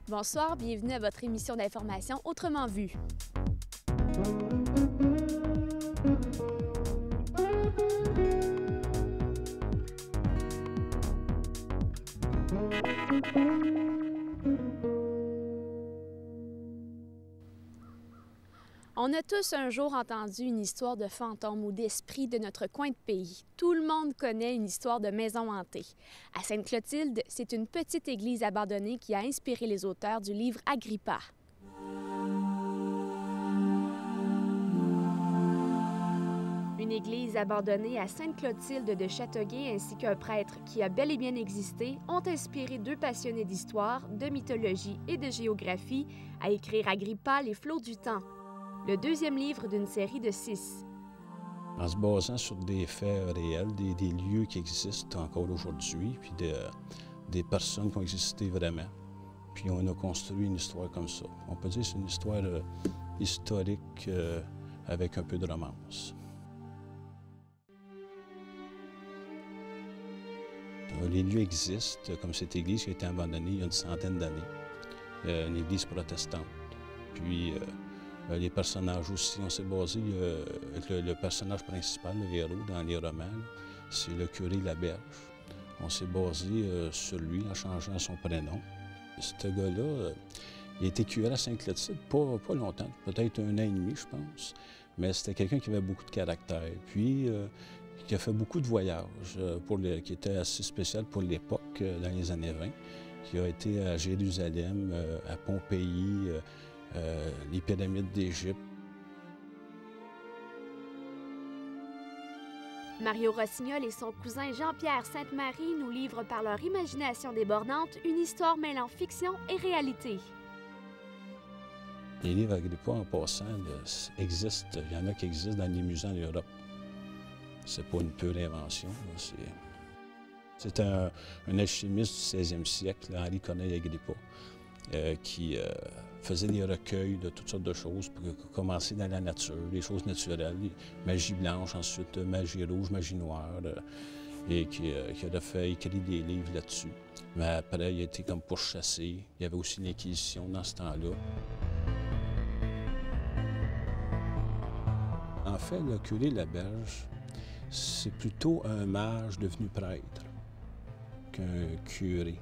Bonsoir, bienvenue à votre émission d'information Autrement vu. On a tous un jour entendu une histoire de fantôme ou d'esprit de notre coin de pays. Tout le monde connaît une histoire de maison hantée. À Sainte-Clotilde, c'est une petite église abandonnée qui a inspiré les auteurs du livre Agrippa. Une église abandonnée à Sainte-Clotilde de Châteauguay ainsi qu'un prêtre qui a bel et bien existé ont inspiré deux passionnés d'histoire, de mythologie et de géographie à écrire Agrippa, les flots du temps, le deuxième livre d'une série de 6. En se basant sur des faits réels, des lieux qui existent encore aujourd'hui, puis des personnes qui ont existé vraiment. Puis on a construit une histoire comme ça. On peut dire que c'est une histoire historique avec un peu de romance. Les lieux existent, comme cette église qui a été abandonnée il y a une centaine d'années, une église protestante. Puis les personnages aussi, on s'est basé, le personnage principal, le héros dans les romans, c'est le curé Laberge. On s'est basé sur lui en changeant son prénom. Ce gars-là, il a été curé à Sainte-Clotilde pas longtemps, peut-être 1 an et demi, je pense, mais c'était quelqu'un qui avait beaucoup de caractère. Puis, qui a fait beaucoup de voyages, qui était assez spécial pour l'époque, dans les années 20, qui a été à Jérusalem, à Pompéi, les pyramides d'Égypte. Mario Rossignol et son cousin Jean-Pierre Sainte-Marie nous livrent par leur imagination débordante une histoire mêlant fiction et réalité. Les livres Agrippa, en passant, existent. Il y en a qui existent dans les musées en Europe. C'est pas une pure invention. C'est un alchimiste du 16e siècle, Henri Corneille Agrippa, qui faisait des recueils de toutes sortes de choses pour commencer dans la nature, les choses naturelles, magie blanche, ensuite magie rouge, magie noire, et qui a fait écrire des livres là-dessus. Mais après, il a été comme pourchassé. Il y avait aussi l'Inquisition dans ce temps-là. En fait, le curé Laberge, c'est plutôt un mage devenu prêtre qu'un curé.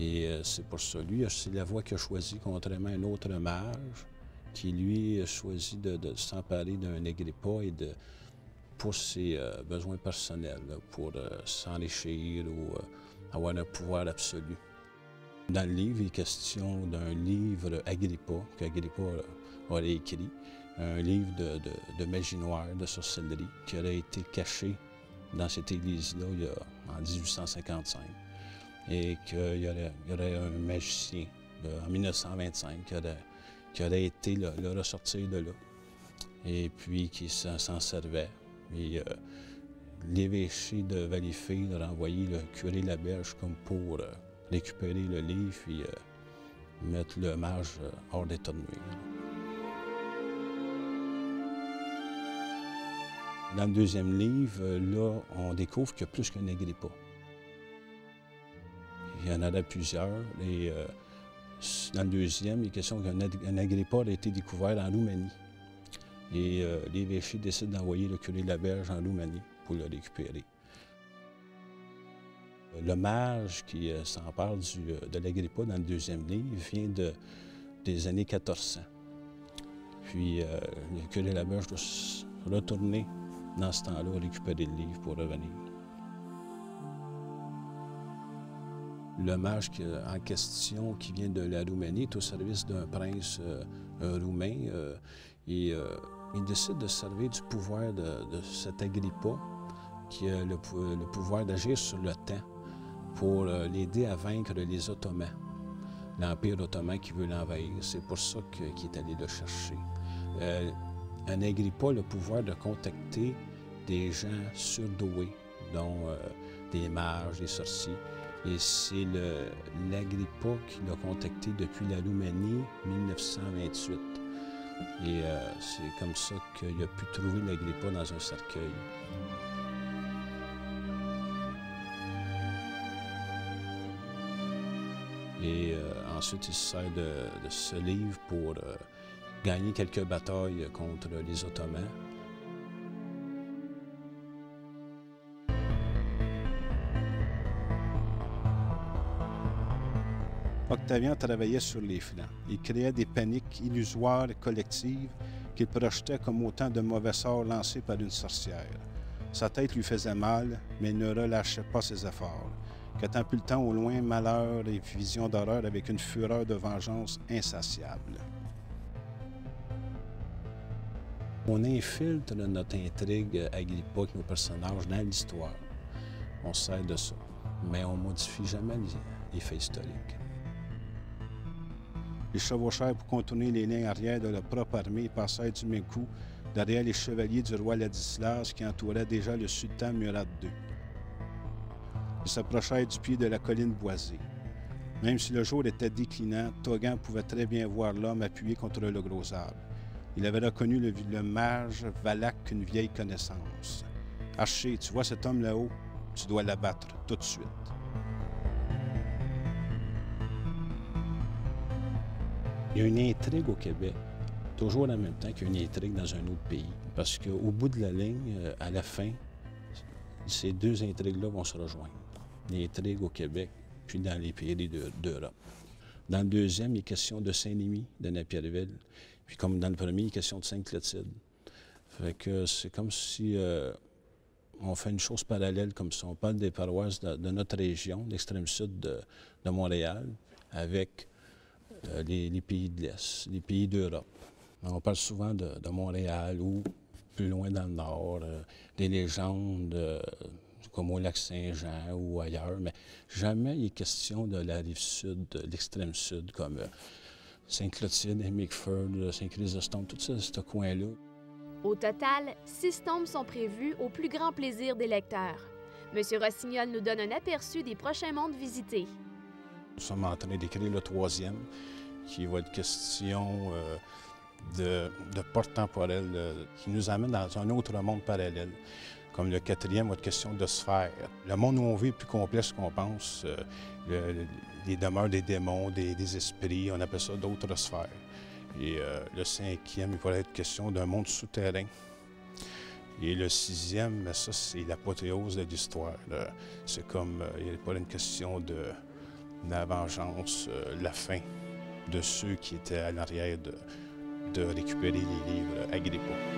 Et c'est pour ça, lui, c'est la voie qu'il a choisie, contrairement à un autre mage qui, lui, a choisi de s'emparer d'un Agrippa et pour ses besoins personnels, pour s'enrichir ou avoir un pouvoir absolu. Dans le livre, il est question d'un livre Agrippa, qu'Agrippa aurait écrit, un livre de magie noire, de sorcellerie, qui aurait été caché dans cette église-là en 1855. Et qu'il y aurait un magicien en 1925 qui aurait été le ressortir de là. Et puis qui s'en servait. Et l'évêché de Valleyfield a renvoyé le curé Laberge comme pour récupérer le livre et mettre le mage hors d'état de nuire. Dans le deuxième livre, là, on découvre qu'il y a plus qu'un Agrippa. Il y en aurait plusieurs. Et dans le deuxième, il est question qu'un Agrippa a été découvert en Roumanie. Et l'évêché décide d'envoyer le curé Laberge en Roumanie pour le récupérer. Le mage qui s'empare de l'Agrippa dans le deuxième livre vient des années 1400. Puis le curé Laberge doit retourner dans ce temps-là récupérer le livre pour revenir. Le mage en question, qui vient de la Roumanie, est au service d'un prince roumain et il décide de servir du pouvoir de cet Agrippa, qui a le pouvoir d'agir sur le temps pour l'aider à vaincre les Ottomans, l'Empire ottoman qui veut l'envahir. C'est pour ça qu'il est allé le chercher. Un Agrippa a le pouvoir de contacter des gens surdoués, dont des mages, des sorciers. Et c'est l'Agrippa qui l'a contacté depuis la Roumanie, 1928. Et c'est comme ça qu'il a pu trouver l'Agrippa dans un cercueil. Et ensuite, il se sert de ce livre pour gagner quelques batailles contre les Ottomans. Octavien travaillait sur les flancs. Il créait des paniques illusoires et collectives qu'il projetait comme autant de mauvais sorts lancés par une sorcière. Sa tête lui faisait mal, mais il ne relâchait pas ses efforts. Catapultant au loin malheur et visions d'horreur avec une fureur de vengeance insatiable. On infiltre notre intrigue Agrippa avec nos personnages dans l'histoire. On se sert de ça, mais on ne modifie jamais les faits historiques. Les chevauchèrent pour contourner les lignes arrière de leur propre armée et passèrent du même coup derrière les chevaliers du roi Ladislas qui entouraient déjà le sultan Murad II. Ils s'approchèrent du pied de la colline boisée. Même si le jour était déclinant, Togan pouvait très bien voir l'homme appuyé contre le gros arbre. Il avait reconnu le mage Valak qu'une vieille connaissance. « Archer, tu vois cet homme là-haut? Tu dois l'abattre tout de suite. » Il y a une intrigue au Québec, toujours en même temps qu'il y a une intrigue dans un autre pays. Parce qu'au bout de la ligne, à la fin, ces deux intrigues-là vont se rejoindre. L'intrigue au Québec, puis dans les pays d'Europe. Dans le deuxième, il est question de Saint-Rémy, de Napierville. Puis comme dans le premier, il est question de Sainte-Clotilde. Fait que c'est comme si on fait une chose parallèle comme ça. On parle des paroisses de notre région, l'extrême sud de Montréal, avec les pays de l'Est, les pays d'Europe. On parle souvent de Montréal ou plus loin dans le nord, des légendes comme au lac Saint-Jean ou ailleurs, mais jamais il est question de la rive sud, de l'extrême sud, comme Sainte-Clotilde, Hemingford, Saint-Chrysostome, tout ça, ce coin-là. Au total, 6 tomes sont prévus au plus grand plaisir des lecteurs. M. Rossignol nous donne un aperçu des prochains mondes visités. Nous sommes en train d'écrire le 3e, qui va être question de porte temporelle, qui nous amène dans un autre monde parallèle. Comme le 4e va être question de sphères. Le monde où on vit est plus complexe qu'on pense. Les demeures des démons, des esprits, on appelle ça d'autres sphères. Et le 5e, il pourrait être question d'un monde souterrain. Et le 6e, ça, c'est l'apothéose de l'histoire. C'est comme, il n'y a pas une question de la vengeance, la fin de ceux qui étaient à l'arrière de récupérer les livres Agrippa.